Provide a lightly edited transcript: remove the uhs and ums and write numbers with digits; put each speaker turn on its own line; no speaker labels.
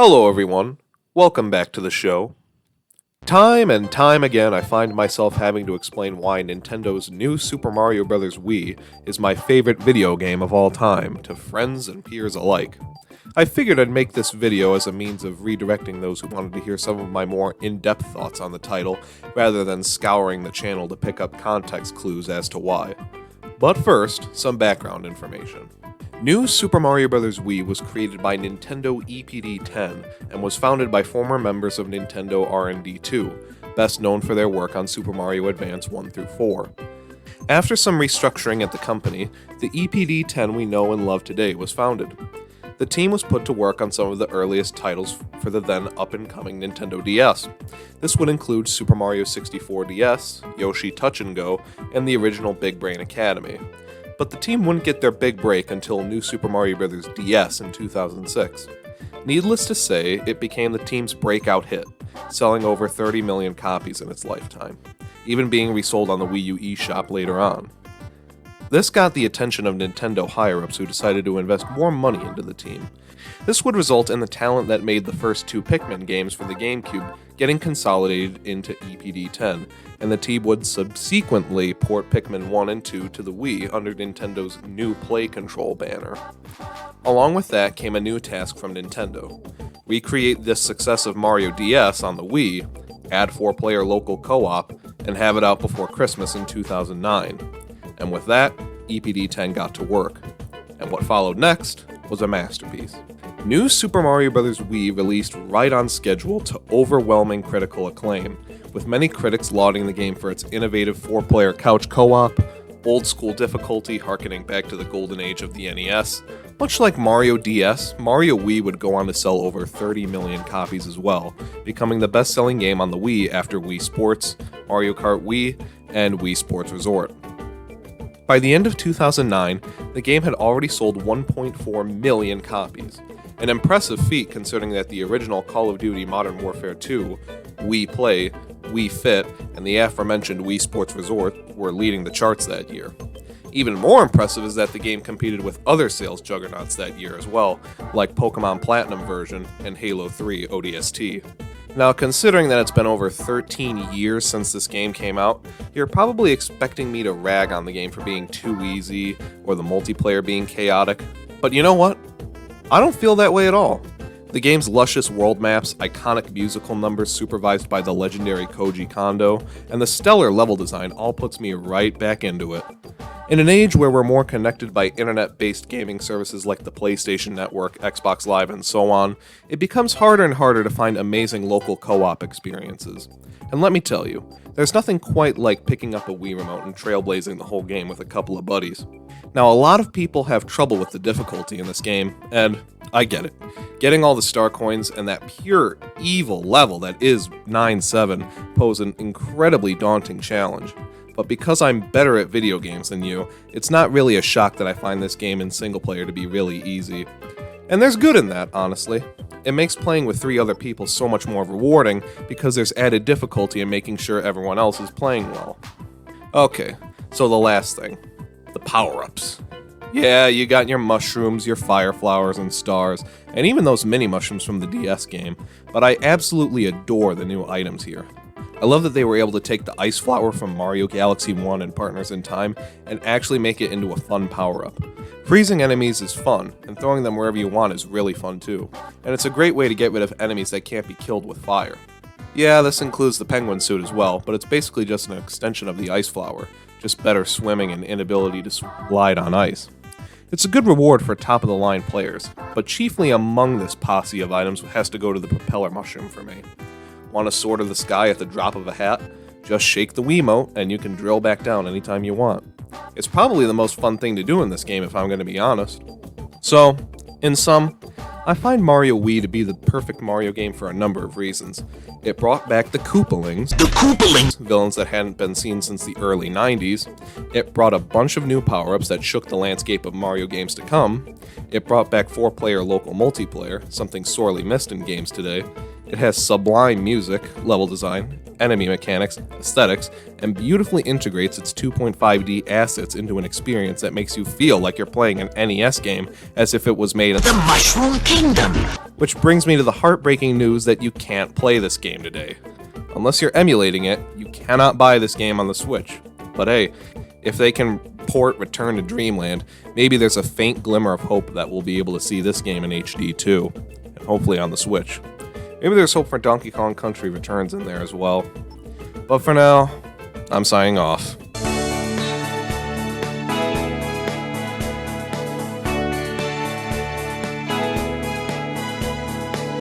Hello, everyone. Welcome back to the show. Time and time again, I find myself having to explain why Nintendo's new Super Mario Bros. Wii is my favorite video game of all time to friends and peers alike. I figured I'd make this video as a means of redirecting those who wanted to hear some of my more in-depth thoughts on the title, rather than scouring the channel to pick up context clues as to why. But first, some background information. New Super Mario Bros. Wii was created by Nintendo EPD-10 and was founded by former members of Nintendo R&D2, best known for their work on Super Mario Advance 1 through 4. After some restructuring at the company, the EPD-10 we know and love today was founded. The team was put to work on some of the earliest titles for the then up-and-coming Nintendo DS. This would include Super Mario 64 DS, Yoshi Touch and Go, and the original Big Brain Academy. But the team wouldn't get their big break until New Super Mario Bros. DS in 2006. Needless to say, it became the team's breakout hit, selling over 30 million copies in its lifetime, even being resold on the Wii U eShop later on. This got the attention of Nintendo higher-ups who decided to invest more money into the team. This would result in the talent that made the first two Pikmin games for the GameCube getting consolidated into EPD-10, and the team would subsequently port Pikmin 1 and 2 to the Wii under Nintendo's new Play Control banner. Along with that came a new task from Nintendo: recreate this success of Mario DS on the Wii, add 4-player local co-op, and have it out before Christmas in 2009. And with that, EPD-10 got to work. And what followed next was a masterpiece. New Super Mario Bros. Wii released right on schedule to overwhelming critical acclaim, with many critics lauding the game for its innovative 4-player couch co-op, old-school difficulty harkening back to the golden age of the NES. Much like Mario DS, Mario Wii would go on to sell over 30 million copies as well, becoming the best-selling game on the Wii after Wii Sports, Mario Kart Wii, and Wii Sports Resort. By the end of 2009, the game had already sold 1.4 million copies, an impressive feat considering that the original Call of Duty Modern Warfare 2, Wii Play, Wii Fit, and the aforementioned Wii Sports Resort were leading the charts that year. Even more impressive is that the game competed with other sales juggernauts that year as well, like Pokémon Platinum version and Halo 3 ODST. Now, considering that it's been over 13 years since this game came out, you're probably expecting me to rag on the game for being too easy or the multiplayer being chaotic, but you know what? I don't feel that way at all. The game's luscious world maps, iconic musical numbers supervised by the legendary Koji Kondo, and the stellar level design all puts me right back into it. In an age where we're more connected by internet-based gaming services like the PlayStation Network, Xbox Live, and so on, it becomes harder and harder to find amazing local co-op experiences. And let me tell you, there's nothing quite like picking up a Wii remote and trailblazing the whole game with a couple of buddies. Now, a lot of people have trouble with the difficulty in this game, and I get it. Getting all the star coins and that pure evil level that is 9-7 pose an incredibly daunting challenge. But because I'm better at video games than you, it's not really a shock that I find this game in single player to be really easy. And there's good in that, honestly. It makes playing with 3 other people so much more rewarding because there's added difficulty in making sure everyone else is playing well. Okay, so the last thing. The power-ups. Yeah, you got your mushrooms, your fire flowers and stars, and even those mini mushrooms from the DS game, but I absolutely adore the new items here. I love that they were able to take the Ice Flower from Mario Galaxy 1 and Partners in Time and actually make it into a fun power-up. Freezing enemies is fun, and throwing them wherever you want is really fun too, and it's a great way to get rid of enemies that can't be killed with fire. Yeah, this includes the penguin suit as well, but it's basically just an extension of the Ice Flower, just better swimming and inability to slide on ice. It's a good reward for top-of-the-line players, but chiefly among this posse of items has to go to the propeller mushroom for me. Want a sword of the sky at the drop of a hat? Just shake the Wiimote and you can drill back down anytime you want. It's probably the most fun thing to do in this game if I'm going to be honest. So, in sum, I find Mario Wii to be the perfect Mario game for a number of reasons. It brought back the Koopalings, villains that hadn't been seen since the early 90s. It brought a bunch of new power-ups that shook the landscape of Mario games to come. It brought back 4-player local multiplayer, something sorely missed in games today. It has sublime music, level design, enemy mechanics, aesthetics, and beautifully integrates its 2.5D assets into an experience that makes you feel like you're playing an NES game as if it was made in
The Mushroom Kingdom!
Which brings me to the heartbreaking news that you can't play this game today. Unless you're emulating it, you cannot buy this game on the Switch. But hey, if they can port Return to Dreamland, maybe there's a faint glimmer of hope that we'll be able to see this game in HD too, and hopefully on the Switch. Maybe there's hope for Donkey Kong Country Returns in there as well. But for now, I'm signing off.